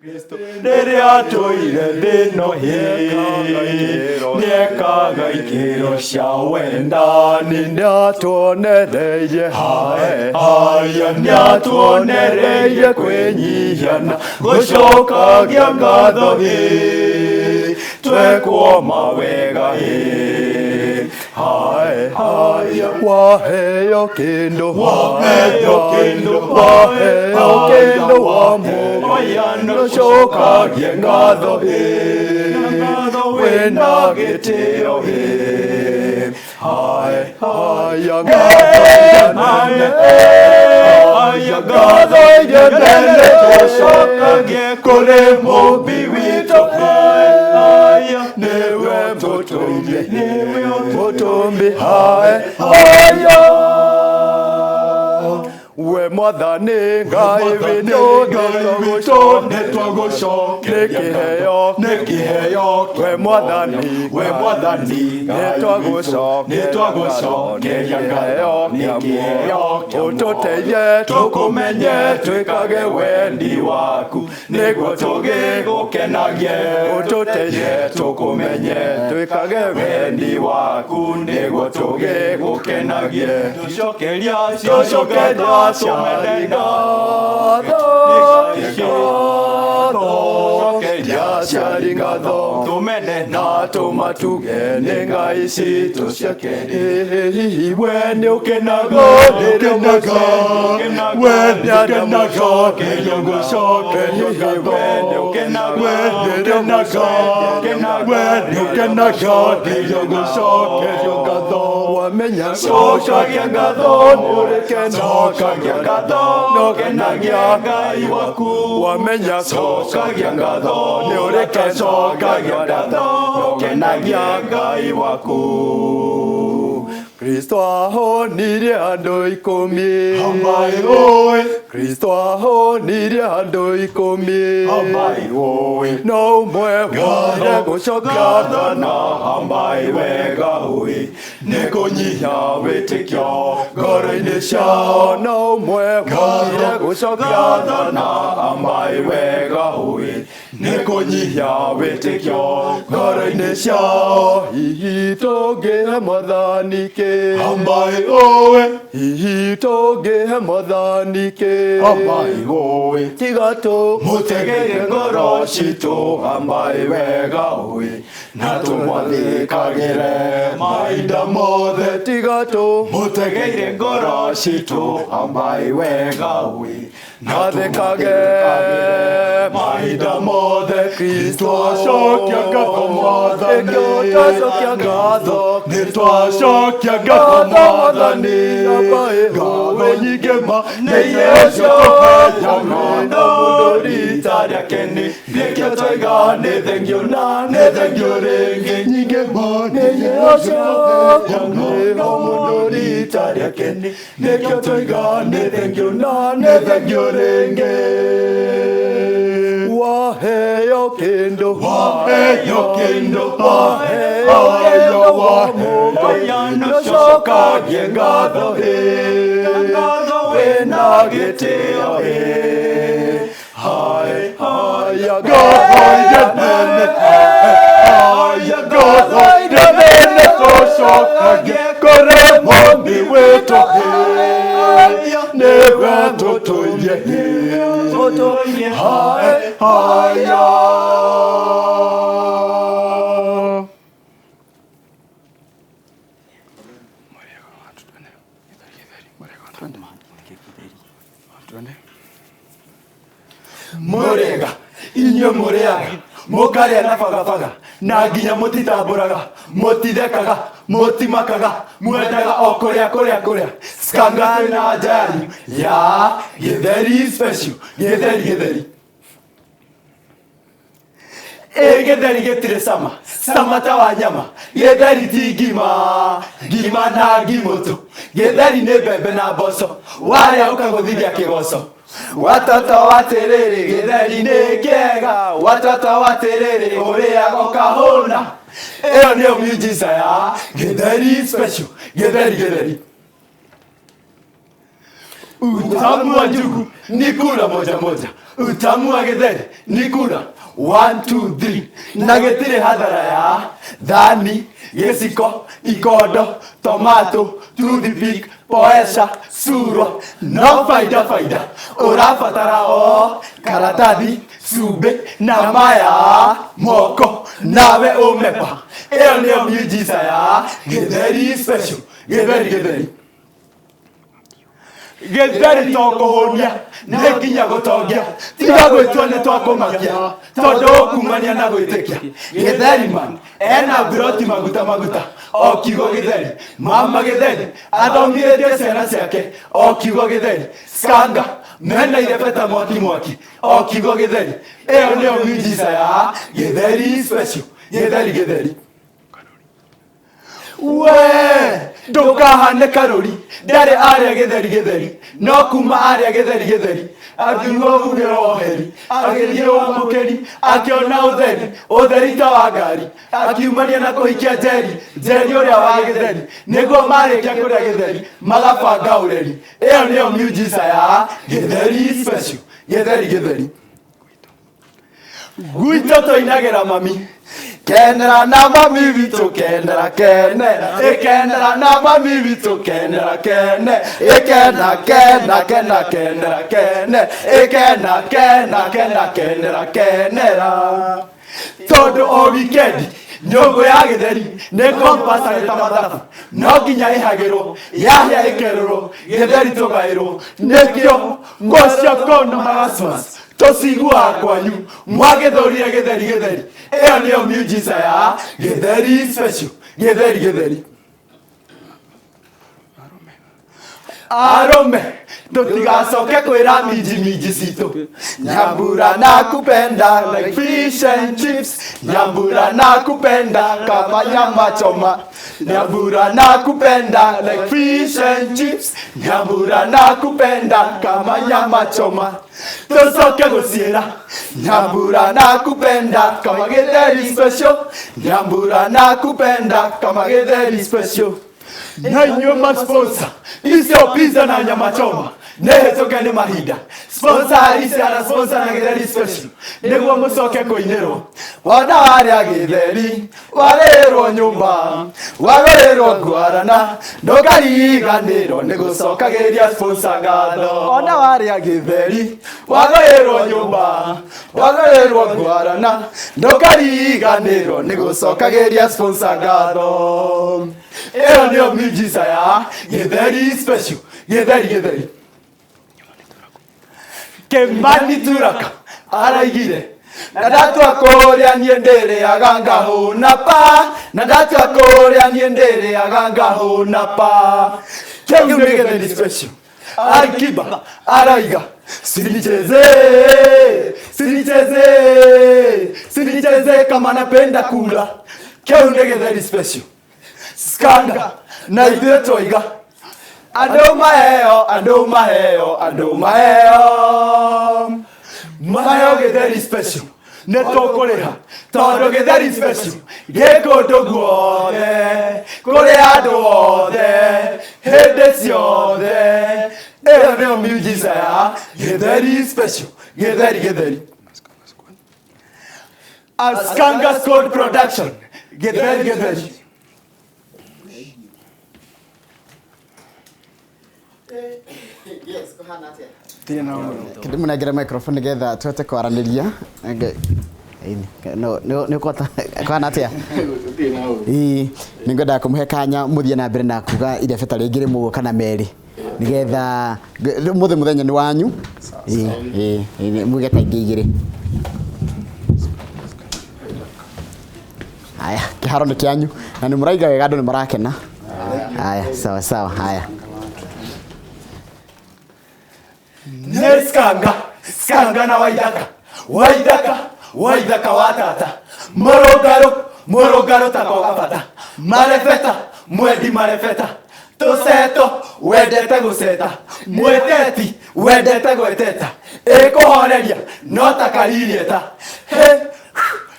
Kristo rĩrĩa tũire thĩno nĩekaga ikĩro cia wendani nĩatuonereirie haya nĩatuonereirie kwĩnyihia na gũcokagia ngatho twekwo mawega haya waheo kĩndũ wa mũoyo cokagia ngatho wĩna gĩtĩo ngatho nene tũcokagie kũrĩ mũmbi witũ nĩwe mũtũmbi we mwathani ngai witũ nĩkĩheo we mwathani nĩtwagũcokeria kĩheo ũtũteithie tũkũmenye twĩkage wendi waku nĩguo tũgĩgũkenagie ũtũteithie tũkũmenye twĩkage wendi waku nĩguo tũgĩgũkenagie tũcokeria ciari ngatho tumene na tumatuge nĩ ngai citũ cia kerĩ we nĩ ũkenaga wamenya cokagia ngatho cokagia ngatho nokenagia ngai waku wamenya cokagia ngatho nĩ ũreke cokagia ngatho nokenagia ngai waku Kristo ahonirie andũ 10 ambai oi Kristo ahonirie andũ 10 ambai oi no ũmwe wothe gũcokia thana ambai wega oi nĩ kũnyihia wĩtĩkio ngoro-inĩ ciao no ũmwe wothe gũcokia thana ambai wega oi nĩ kũnyihia wĩtĩkio ngoro-inĩ ciao hihi tũngĩhe mwathani ambai oe hihi tũngĩhe mwathani ambai oe tiga tũmũtegeire ngoro citũ ambai wega oe na tũmwathĩkagĩre mahinda mothe tiga tũmũtegeire ngoro citũ ambai wega oe na thĩkage mahinda mothe Kristo acokia ngatho mwathani nĩtwacokia ngatho mwathani ngatho nyingĩ ma nĩicio tũheaga mũndũ rita rĩake nĩkĩo twaiga nĩ thengio na nĩ thengio rĩngĩ nyingĩ ma nĩicio tũheaga mũndũ rita rĩake nĩkĩo twaiga nĩ thengio na nĩ thengio rĩngĩ waheo kĩndũ cokagie ngatho wĩna gĩtĩo ngatho nene tũcokagie kũrĩ mũmbi witũ nĩwe tũtũire haya mũrĩga inyuĩ mũrĩaga mũkarĩa na bagabaga na nginya mũtitambũraga mũtithekaga mũtimakaga mwendaga o kũrĩa skangati na njari ya gĩtheri special gĩtheri gĩtheri gĩtirĩ cama ta wa nyama gĩtheri ti ngima na ngimũtũ gĩtheri nĩ mbembe na mboco warĩa ũkagũthithia kĩgoco watoto watiriri gĩtheri nĩ kĩega watoto watiriri ũrĩaga ũkahũna ĩyo nĩyo miujiza ya gĩtheri special gĩtheri utamu wa njugu ni kura moja moja, utamu wa githeri ni kura 1 2 3, na gitire hathara ya thani, giciko, ikondo, tomato, toothpick, poesha, surwa, no faida faida. Urabatara o karatathi, cumbi na maya moko, nawe umepa. Iyo niyo miujiza ya githeri special. Githeri githeri tokuhunia nginya gutongia, tiga gwitwo ni twakumakia tondu kumania na gwitikia. Githeri man ena broti maguta o kiugo githeri, mama githeri athomithirie ciana ciake o kiugo githeri, skanga mena irebeta mwaki o kiugo githeri. Iyo niyo miujiza ya githeri special. Githeri we ndukahane karuri ndari aria githeri no kuma aria githeri akiuga mugero oheri agithie wa mukeri akiona utheri ta wa ngari akiumania na kuhikia njeri uria wa githeri niguo marikia kuria githeri magabanga ureri. Iyo niyo miujiza ya githeri special. Githeri gwito toinagira mami kenera na mami vitu kenera kenera na mami vitu kenera kenera todo o weekend nyongo ya githeri ne kompasa ta mathabu no nginya ihagirwo yahya ikerwo githeri tugairwo nikio ngocia kona magasmas tosigua kwanyu mwagithorire githeri. Iyo niyo miujiza ya githeri special. Githeri arome tutigacoke kwira minji citu, nyambura nakupenda like fish and chips, nyambura nakupenda kama nyama choma, nyambura nakupenda like fish and chips, nyambura nakupenda kama nyama choma. Tucoke guciira nyambura nakupenda kama githeri special, nyambura nakupenda kama githeri special. Na inyuma sponsor isio pizza na nyama choma nehetoke ni mahinda sponsor isi ana sponsor na githeri special niguo mucoke kuinirwo wona waria githeri warerwo nyumba wagererwo ngwarana ndukariganirwo nigucokagiria sponsor ngatho. Wona waria githeri wagererwo nyumba wagererwo ngwarana ndukariganirwo nigucokagiria sponsor ngatho. Iyo niyo miujiza ya githeri special. Githeri Kimani Turaka araigire na ndatua kuria nie ndiri agangahuna pa, na ndatua kuria nie ndiri agangahuna pa. Kiu ni githeri special. Alikiba araiga sinicheze kama napenda kula. Kiu ni githeri special. Skanga na ithuĩ twoiga andũ maheo githeri special nĩ tũkũrĩha tondũ githeri special gĩ kũndũ guothe kũrĩ andũ othe hĩndĩ ciothe. Ĩyo nĩyo miujiza ya githeri special. Githeri Skanga Squad Production. Githeri Yes, kuhana atia. Munengere microphone nigetha tuhote kwaraniria. No kota kuhana atia. Ningwenda kumuhe kanya muthie na mbere na kuga ire beta ringire mugo kana meri nigetha muthenya ni wanyu. Muge ta ingire. Aya, kiharo ni kyanyu na ni muraiga wega andu ni marakena. Aya, sawa. Haya. Skanga na waithaka watata morogaro takogabata marefeta mwendi marefeta tuseto wendete guceta mweteti wendete gweteta ikuhoreria no takaririeta he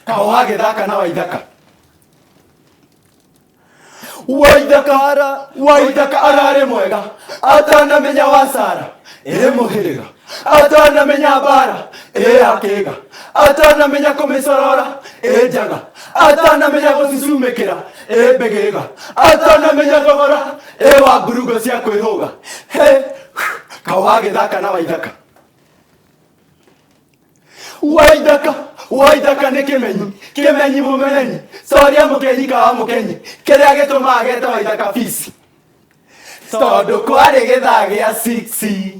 kawagithaka na waithaka Waithaka arare mwega atanamenya wasara muhiriga atanamenya bara akiga atanamenya kumisorora njaga atanamenya gucicumikira mbigiga atanamenya thogora wa ngurugo cia kwihuga kawagithaka na Waithaka ni kimenyi mumenyi soria mukenyi kawa mukenyi kiria gitumaga geta Waithaka fisi tondu kwari githaa gia 6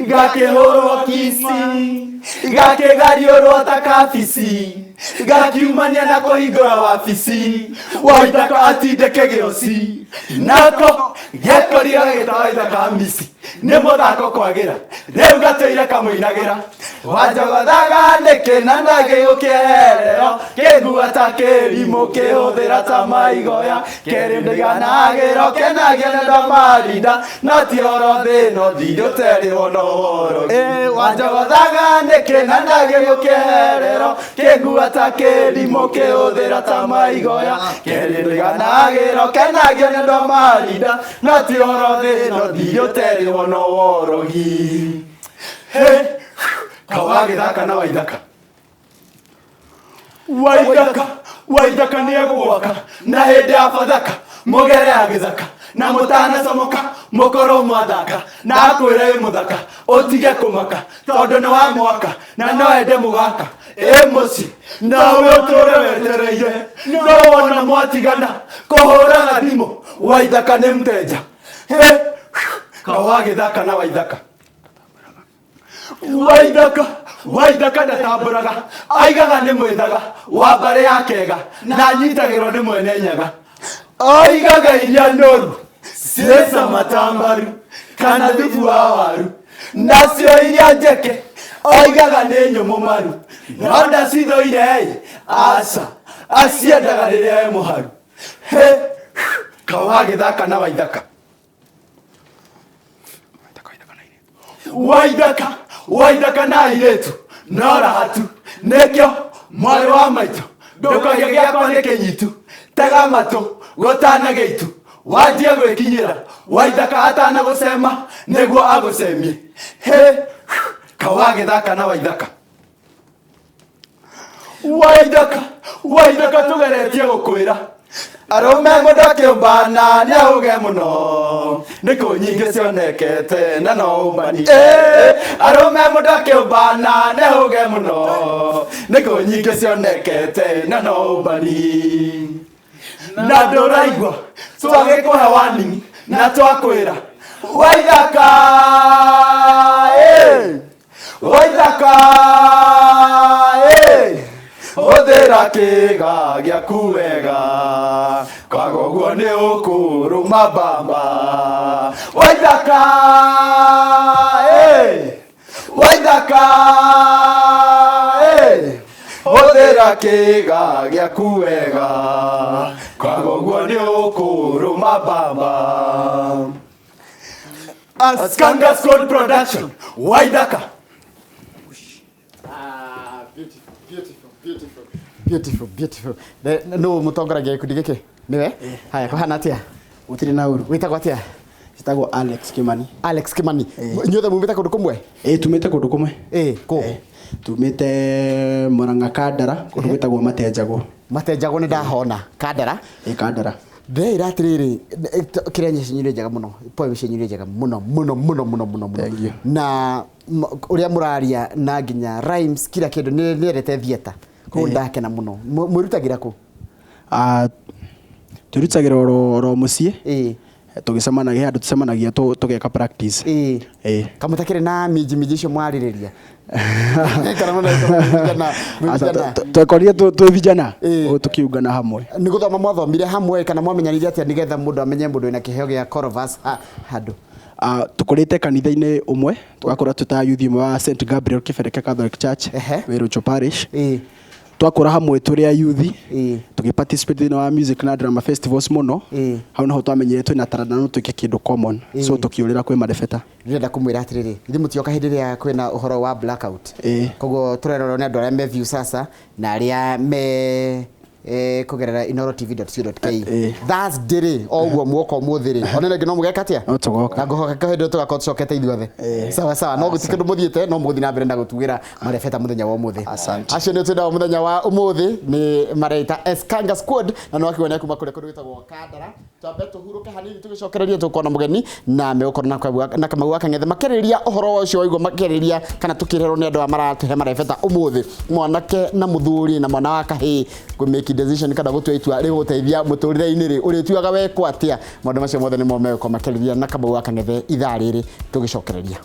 gakihurwo kisi gakigario ta kabici gakiumania na kuhingura wabici Waithaka atindike gioci nako gekoria gita Waithaka misi ni muthako kwagira riu gatoire kamuinagira wanjogothaga nikina na gigukiherero kingua ta kirimu kihuthira ta maigoya kirindiganagiro kenagia nendo marinda no ti oro thino thiruterirwo no horo wanjogothaga nikina na gigukiherero kingua ta kirimu kihuthira ta maigoya kirindiganagiro kenagia nendo marinda no ti oro thino thiruterirwo no horogi kawagithaka na Waithaka ni egwaka na hindi ya bathaka mugere ya githaka na mutanacomoka mukoro mwathaka na akwire muthaka utige kumaka tondu ni wa mwaka na no ende mugaka muci nawe uture wetereire no wona mwatigana kuhuraga thimu Waithaka ni mteja kawagithaka na Waithaka ndatamburaga aigaga ni mwithaga wa mbare ya kega na nyitagirwo ni mwene nyaga aigaga iria noru ciesa matambaru kana thubu wa waru nacio iria njeke aigaga ni nyumu maru no ndacithoire aca aciendaga riria muharu kawagithaka na Waithaka na airetu no rahatu nikio mwari wa maitu ndukagia giakwa ni kinyitu tega matu gutana gitu wanjie gwikinyira Waithaka atana gucema niguo agucemie kawagithaka na Waithaka tugeretie gukwira arume mundu akiumbana ni auge muno ni kunyingi cionekete na no umani arume mundu akiumbana ni auge muno ni kunyingi cionekete na no umani na nduraigua twagikuhe warning na twakwira Waithaka uthira kiga giaku wega kwaga uguo ni ukuruma bamba Waithaka uthira kiga giaku wega kwaga uguo ni ukuruma bamba Askangas Code Production Waithaka Beautiful. No mutongoragia gikundi giki niwe haya kwa hanatia utiri na uru witagwa atia citagwo Alex Kimani nyothe mumite kundu kumwe tumite kundu kumwe ko tumite Murang'a Kandara kundu gwitagwo Matejago ni ndahona Kandara Kandara Ndeira atiriri kirenye cinyire njega muno poe cinyire njega muno na uria muraria na nginya rhymes kila kindu ni rete theater ko ndakena muno mwirutagira ku turutagira ro mucie tugicemanagia handu tucemanagia tugeka practice kamutakire na miji cio mwaririria twekoria tu vijana tukiungana hamwe ni guthoma mwathomire hamwe kana mwamenyanire atia nigetha mundu amenye mundu ina kiheo gia chorus handu tukurite kanitha-ini umwe twakora tuta youth imwe wa St Gabriel Kibereke Catholic Church Wirucho Parish twakora hamwe turi a youth tugiparticipate in our music na drama festivals muno hau naho twamenyire twina taranda no twike kindu common so tukiurira kwi marefeta ndirenda kumwira atiriri ndi mutioka hindi ria kwina uhoro wa blackout kogo turerorwo ni andu aria me view sasa na aria me kugerera inorotv.co.ke that's dere ogwo mwoko muthiri onene ngino mugeka atia Otogoka ngahoka kahendo tugakorwo tucokete ithuothe sawa no gutikendo muthiete no muguthi na mbere na gutugira marebeta muthenya wa umuthi acio ni twenda muthenya wa umuthi ni mareita Eskanga Squad na no akiwa kuma kure kundu witagwo Kandara twambe tuhuruke hanini tugicokereria tukona mugeni na megukora na Kamau wa Kang'ethe makereria uhoro ucio waigwa makereria kana tukirero ni andu amaratuhe marebeta umuthi mwanake na muthuri na mwana wa kahi ku make decision kada gutua itua ri guteithia muturire-ini ri uri tuaga wekwo atia maundu macio mothe ni mo megukoma makereria na Kamau wa Kang'ethe ithaa riri tugicokereria